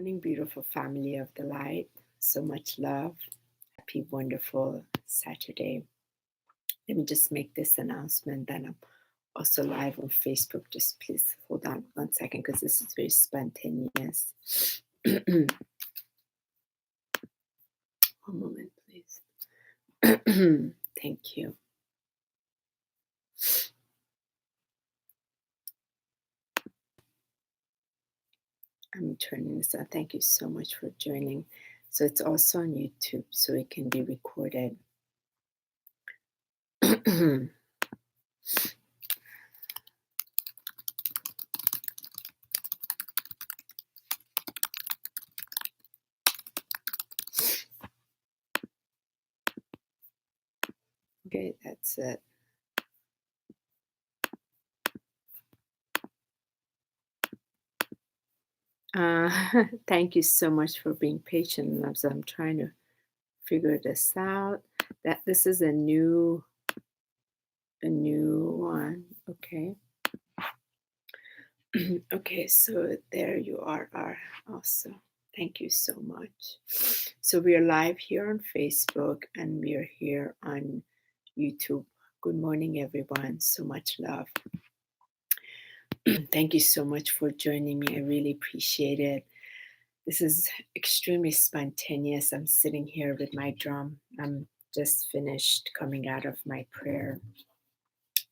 morning, beautiful family of the light. So much love. Happy, wonderful Saturday. Let me just make this announcement that I'm also live on Facebook. Just please hold on 1 second because this is very spontaneous. 1 moment, please. Thank you. I'm turning this on. Thank you so much for joining. So it's also on YouTube, so it can be recorded. Okay, that's it. Thank you so much for being patient, loves. I'm trying to figure this out. That this is a new one. Okay. Okay, so there you are also. Thank you so much. So we are live here on Facebook and we are here on YouTube. Good morning, everyone. So much love. Thank you so much for joining me. I really appreciate it. This is extremely spontaneous. I'm sitting here with my drum. I'm just finished coming out of my prayer,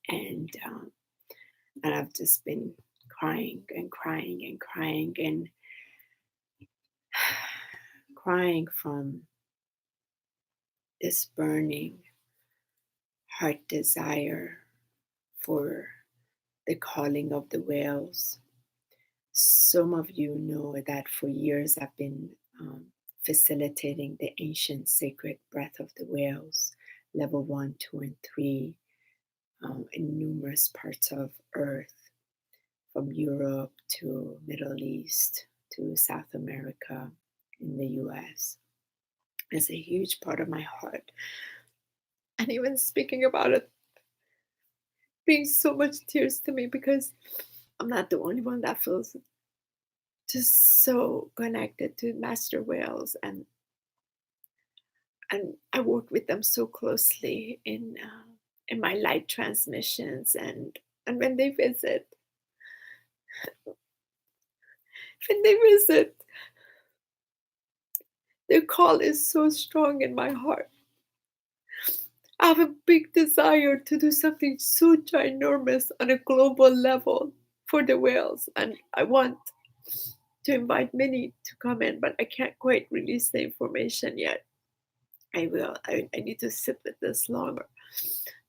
and I've just been crying and crying and crying and crying from this burning heart desire for the calling of the whales. Some of you know that for years I've been facilitating the ancient sacred breath of the whales, level 1, 2, and 3, in numerous parts of Earth, from Europe to Middle East to South America, in the US. It's a huge part of my heart. And even speaking about it brings so much tears to me because I'm not the only one that feels just so connected to master whales, and I work with them so closely in my light transmissions, and when they visit, their call is so strong in my heart. I have a big desire to do something so ginormous on a global level for the whales, and I want to invite many to come in, but I can't quite release the information yet. I will. I need to sit with this longer.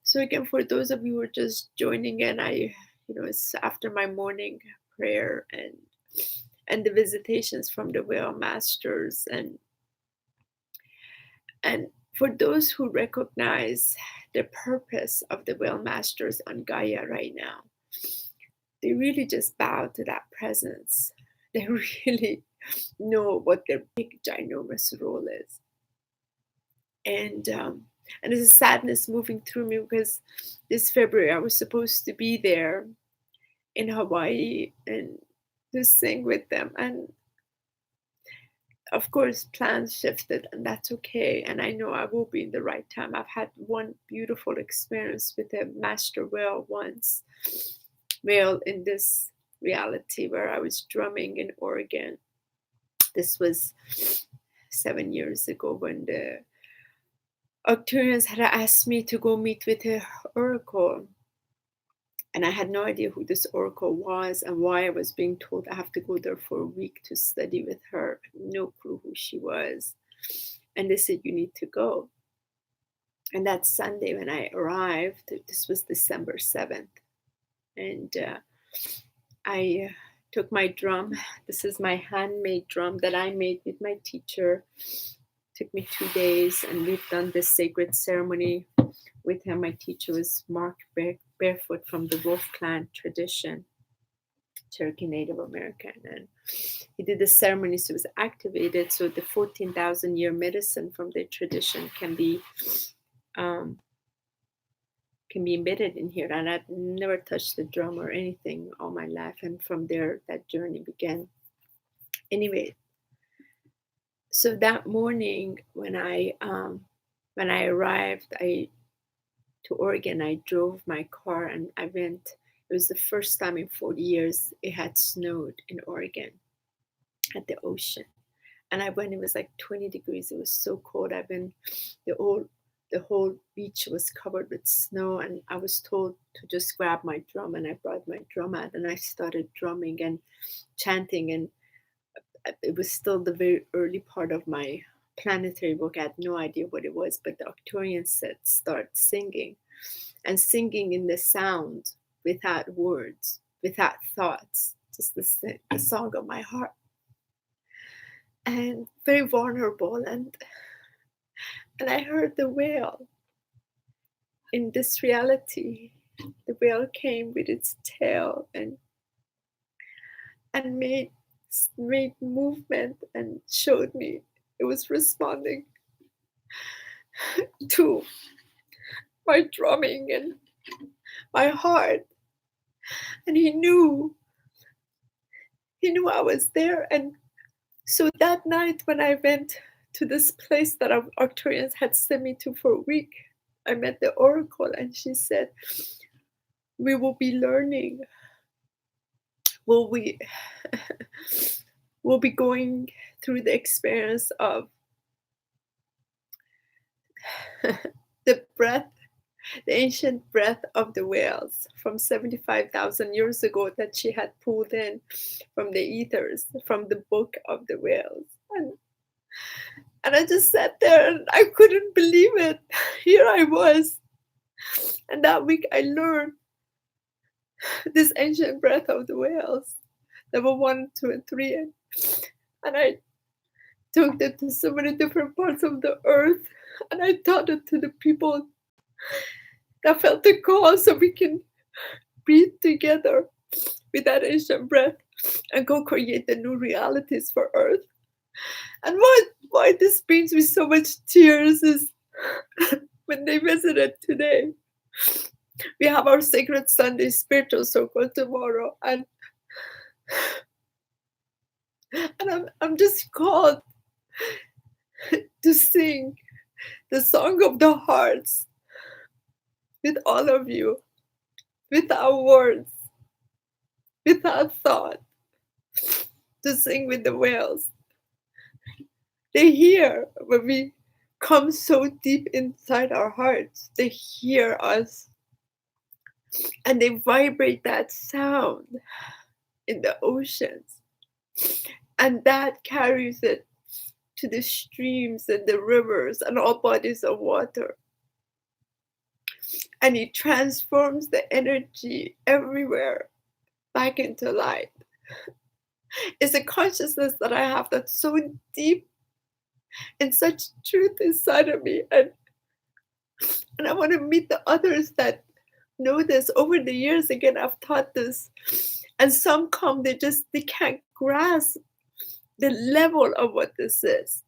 So again, for those of you who are just joining in, it's after my morning prayer and the visitations from the whale masters, and for those who recognize the purpose of the whale masters on Gaia right now, they really just bow to that presence. They really know what their big ginormous role is. And there's a sadness moving through me because this February I was supposed to be there in Hawaii and to sing with them, and of course plans shifted, and that's okay, and I know I will be in the right time. I've had one beautiful experience with a master whale once, whale in this reality, where I was drumming in Oregon. This was 7 years ago when the Arcturians had asked me to go meet with her oracle, and I had no idea who this oracle was and why I was being told I have to go there for a week to study with her. No clue who she was. And they said, you need to go. And that Sunday when I arrived, this was December 7th, and I took my drum. This is my handmade drum that I made with my teacher. Took me 2 days, and we've done this sacred ceremony with him. My teacher was Mark Barefoot from the Wolf Clan tradition, Cherokee Native American, and he did the ceremony, so it was activated, so the 14,000 year medicine from their tradition can be embedded in here. And I'd never touched the drum or anything all my life, and from there that journey began. Anyway, So that morning when I arrived to Oregon, I drove my car and I went. It was the first time in 40 years it had snowed in Oregon at the ocean. And I went, it was like 20 degrees. It was so cold. The whole beach was covered with snow. And I was told to just grab my drum. And I brought my drum out and I started drumming and chanting. And it was still the very early part of my Planetary book. I had no idea what it was, but the Arcturian said, start singing. And singing in the sound, without words, without thoughts, just the song of my heart. And very vulnerable. And I heard the whale. In this reality, the whale came with its tail and made movement and showed me it was responding to my drumming and my heart. And he knew I was there. And so that night when I went to this place that our Arcturians had sent me to for a week, I met the oracle and she said, we will be learning. We'll be going through the experience of the breath, the ancient breath of the whales from 75,000 years ago that she had pulled in from the ethers, from the book of the whales. And I just sat there and I couldn't believe it. Here I was. And that week I learned this ancient breath of the whales, level 1, 2, and 3. And I took it to so many different parts of the earth. And I taught it to the people that felt the call so we can breathe together with that ancient breath and go create the new realities for earth. And why this brings me so much tears is when they visited today. We have our Sacred Sunday Spiritual Circle tomorrow, and I'm just called to sing the song of the hearts with all of you, without words, without thought, to sing with the whales. They hear when we come so deep inside our hearts. They hear us and they vibrate that sound in the oceans. And that carries it to the streams and the rivers and all bodies of water. And it transforms the energy everywhere back into light. It's a consciousness that I have that's so deep and such truth inside of me. And I want to meet the others that know this. Over the years, again, I've taught this. And some come, they can't grasp the level of what this is.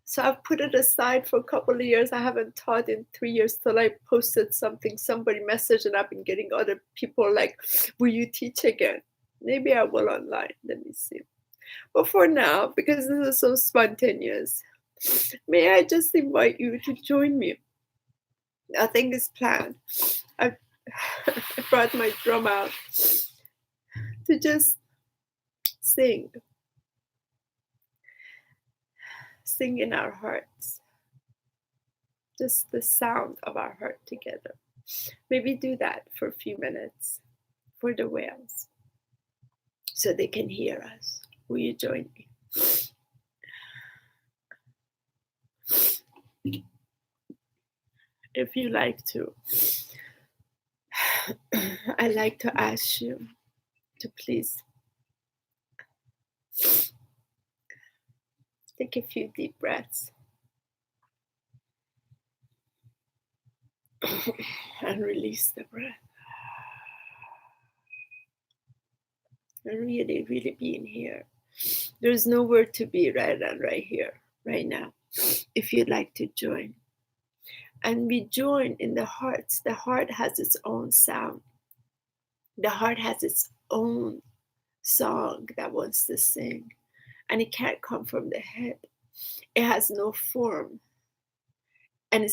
So I've put it aside for a couple of years. I haven't taught in 3 years till I posted something. Somebody messaged and I've been getting other people like, will you teach again? Maybe I will online. Let me see. But for now, because this is so spontaneous, may I just invite you to join me. Nothing is planned. I brought my drum out to just sing. Sing in our hearts. Just the sound of our heart together. Maybe do that for a few minutes for the whales so they can hear us. Will you join me? If you like to, I'd like to ask you to please take a few deep breaths and release the breath. And really, really being here. There's nowhere to be right here, right now, if you'd like to join. And we join in the hearts. The heart has its own sound. The heart has its own song that wants to sing. And it can't come from the head. It has no form. And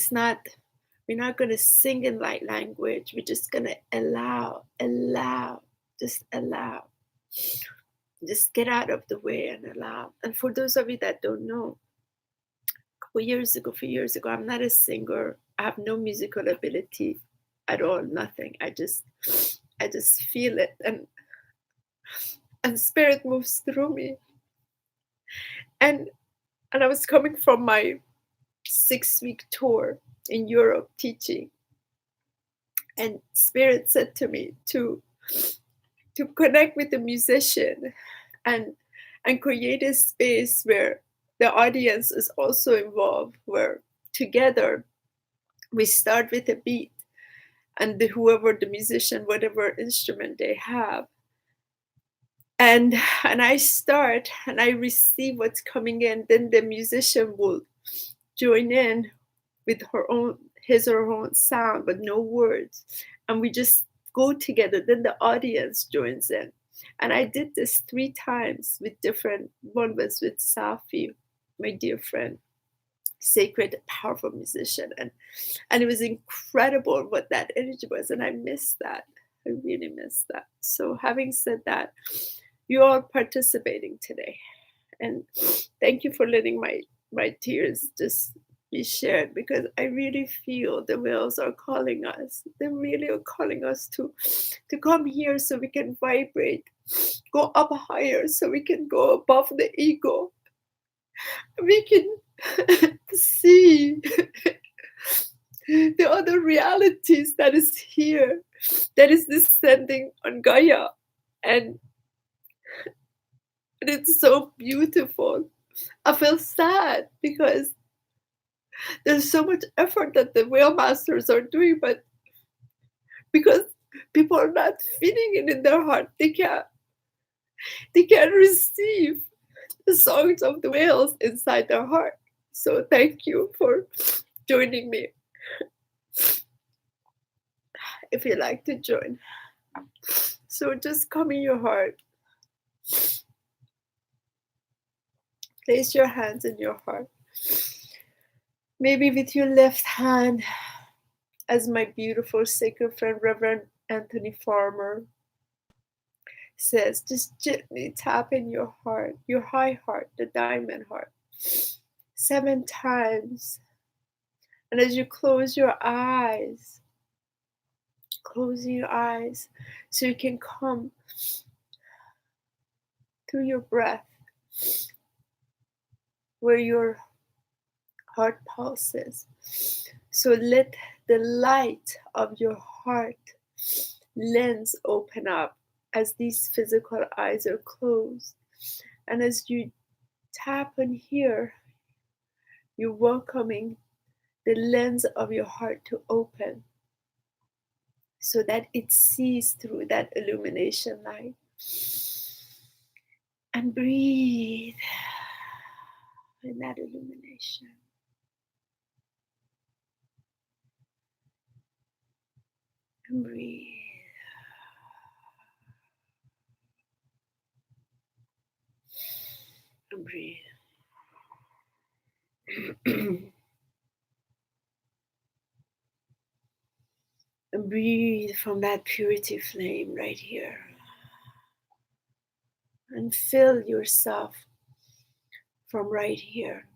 we're not going to sing in light language. We're just going to allow, just allow. Just get out of the way and allow. And for those of you that don't know, a few years ago, I'm not a singer. I have no musical ability at all, nothing. I just feel it, and spirit moves through me. And I was coming from my 6-week tour in Europe teaching, and spirit said to me to connect with the musician and create a space where the audience is also involved, where together we start with a beat, and whoever the musician, whatever instrument they have, and I start and I receive what's coming in, then the musician will join in with his or her own sound, but no words, and we just go together. Then the audience joins in, and I did this 3 times with different. One was with Safi, my dear friend, sacred, powerful musician, and it was incredible what that energy was, and I missed that. I really missed that. So having said that, you're all participating today, and thank you for letting my tears just be shared, because I really feel the whales are calling us. They really are calling us to come here so we can vibrate, go up higher, so we can go above the ego. We can see the other realities that is here, that is descending on Gaia, and it's so beautiful. I feel sad because there's so much effort that the whale masters are doing, but because people are not feeling it in their heart, they can't receive the songs of the whales inside their heart. So thank you for joining me. If you like to join, so just come in your heart. Place your hands in your heart. Maybe with your left hand, as my beautiful sacred friend Reverend Anthony Farmer says, just gently tap in your heart, your high heart, the diamond heart, 7 times. And as you close your eyes, closing your eyes so you can come through your breath where your heart pulses. So let the light of your heart lens open up as these physical eyes are closed. And as you tap on here, you're welcoming the lens of your heart to open so that it sees through that illumination light. And breathe in that illumination. And breathe. And breathe. And breathe from that purity flame right here. And fill yourself from right here,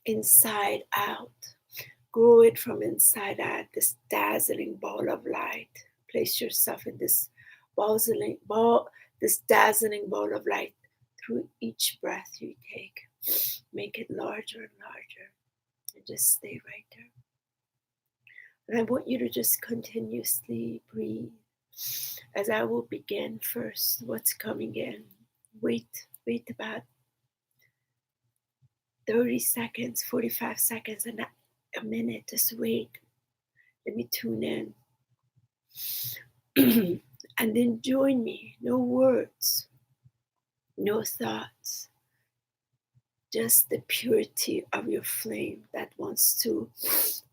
inside out. Grow it from inside out, this dazzling ball of light. Place yourself in this dazzling ball of light through each breath you take. Make it larger and larger, and just stay right there. And I want you to just continuously breathe as I will begin first. What's coming in? Wait about 30 seconds, 45 seconds, and a minute. Just wait. Let me tune in. And then join me. No words, no thoughts. Just the purity of your flame that wants to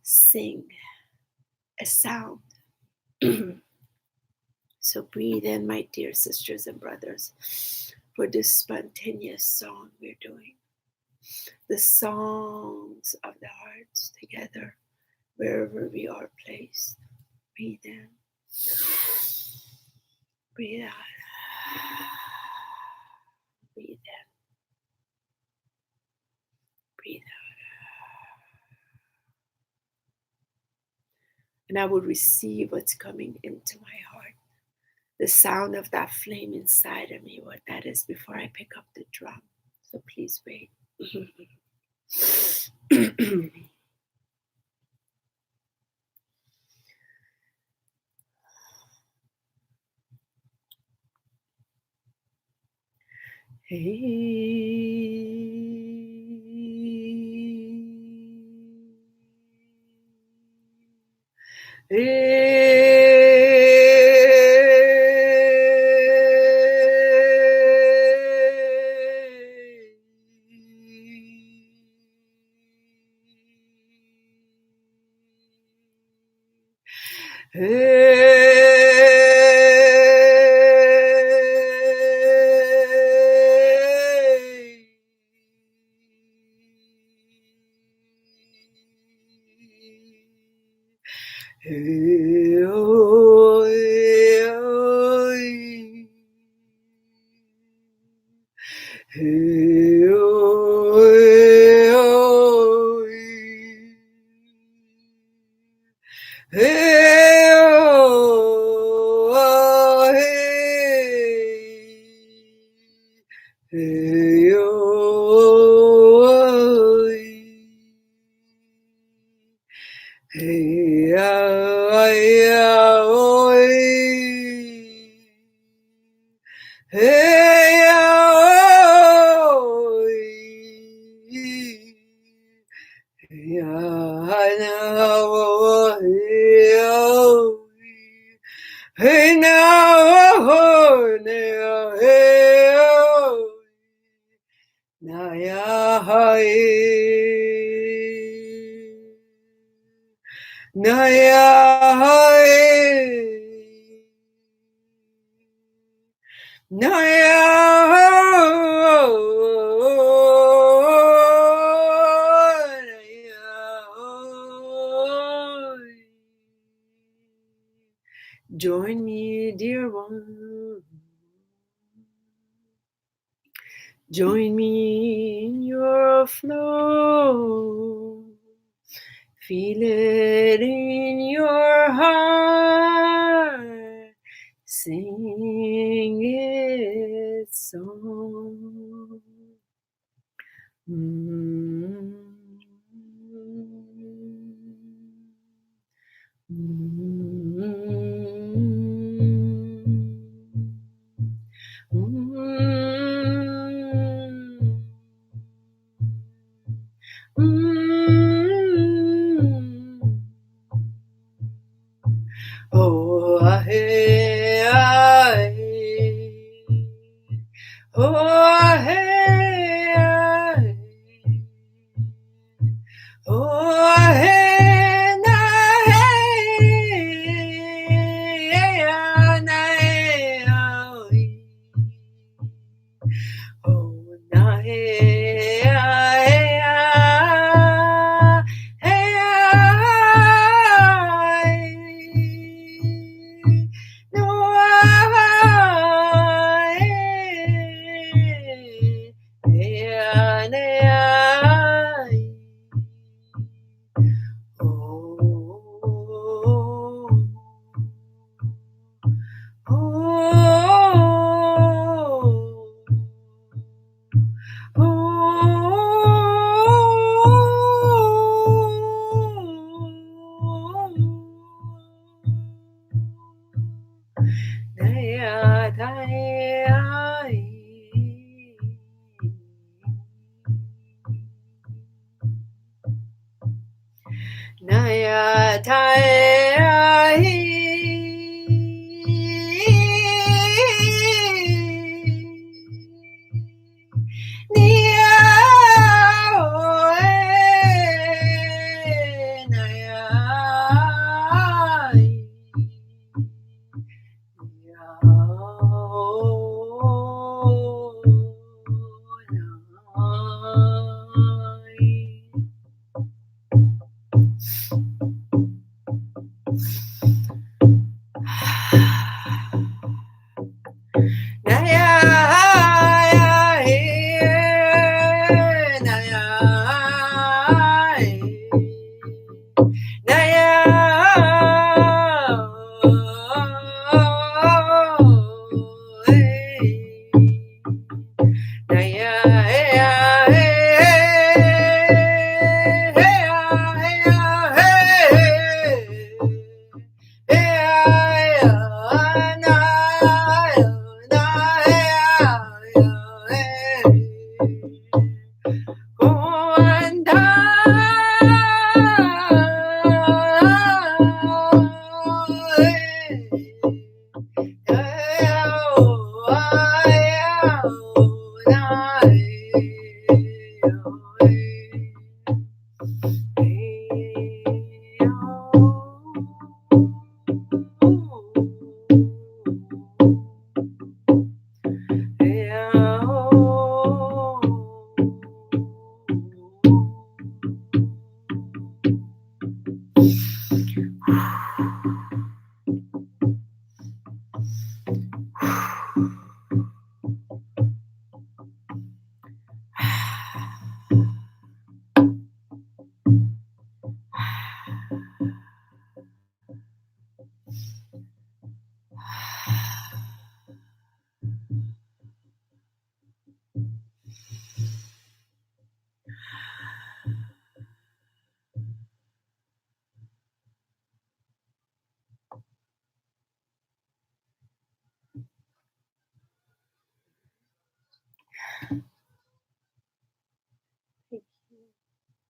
sing a sound. So breathe in, my dear sisters and brothers, for this spontaneous song we're doing. the songs of the hearts together, wherever we are placed. Breathe in, breathe out, breathe in, breathe out. And I will receive what's coming into my heart. The sound of that flame inside of me, what that is, before I pick up the drum. So please wait. Join me, dear one. Join me in your flow. Feel it in your heart. Sing its song. Oh, hey, oh, hey, oh, hey, na, na, oh, na,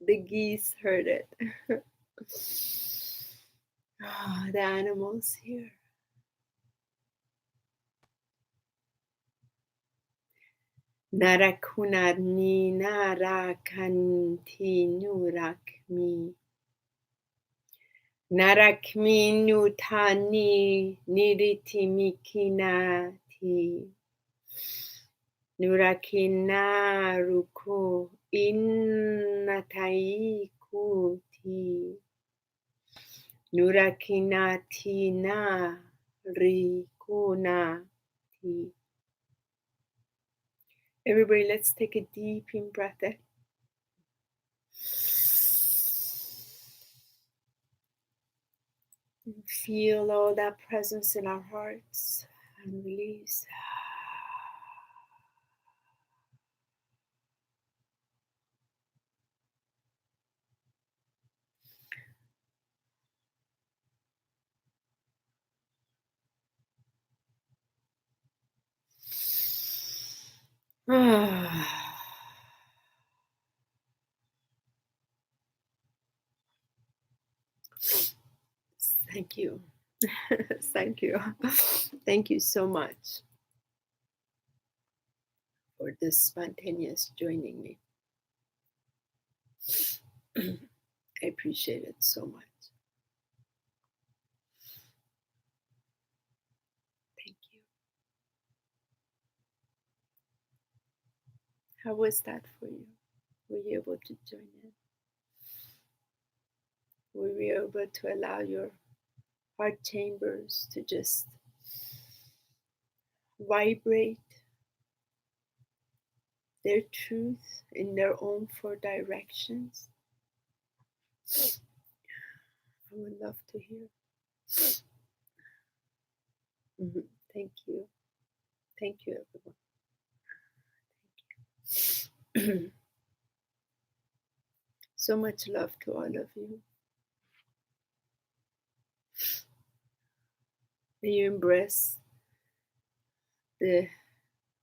The geese heard it. The animals here. Narakunarni narakanti nurakmi. Narakmi nutani niritimikina. Nurakina ruko innatai kuti. Nurakinati na rikunati. Everybody, let's take a deep in breath in. And feel all that presence in our hearts and release. Thank you. Thank you. Thank you so much for this spontaneous joining me. I appreciate it so much. Thank you. How was that for you? Were you able to join in? Were you able to allow your heart chambers to just vibrate their truth in their own four directions? I would love to hear. Thank you. Thank you, everyone. So much love to all of you. May you embrace the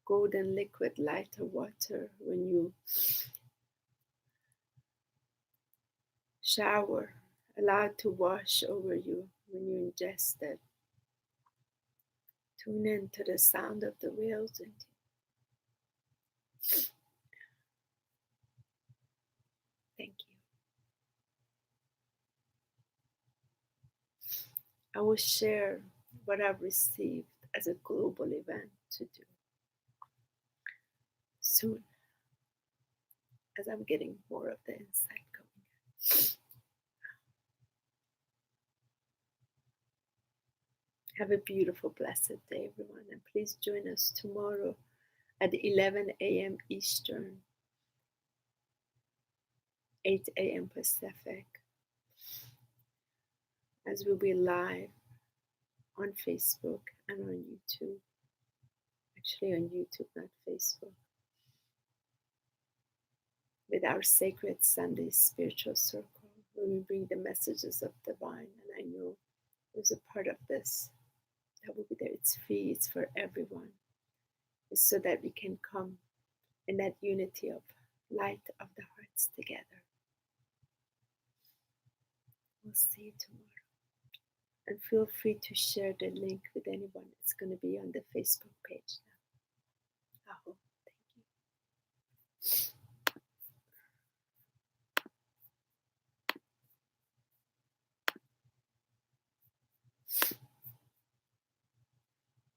golden liquid light of water when you shower. Allow it to wash over you when you ingest it. Tune into the sound of the whales. Thank you. I will share what I've received as a global event to do soon, as I'm getting more of the insight coming. Have a beautiful, blessed day, everyone, and please join us tomorrow at 11 a.m. Eastern, 8 a.m. Pacific, as we'll be live on Facebook and on YouTube. Actually on YouTube, not Facebook, with our Sacred Sunday Spiritual Circle, where we bring the messages of divine. And I know there's a part of this that will be there. It's free, it's for everyone. It's so that we can come in that unity of light of the hearts together. We'll see you tomorrow. And feel free to share the link with anyone. It's going to be on the Facebook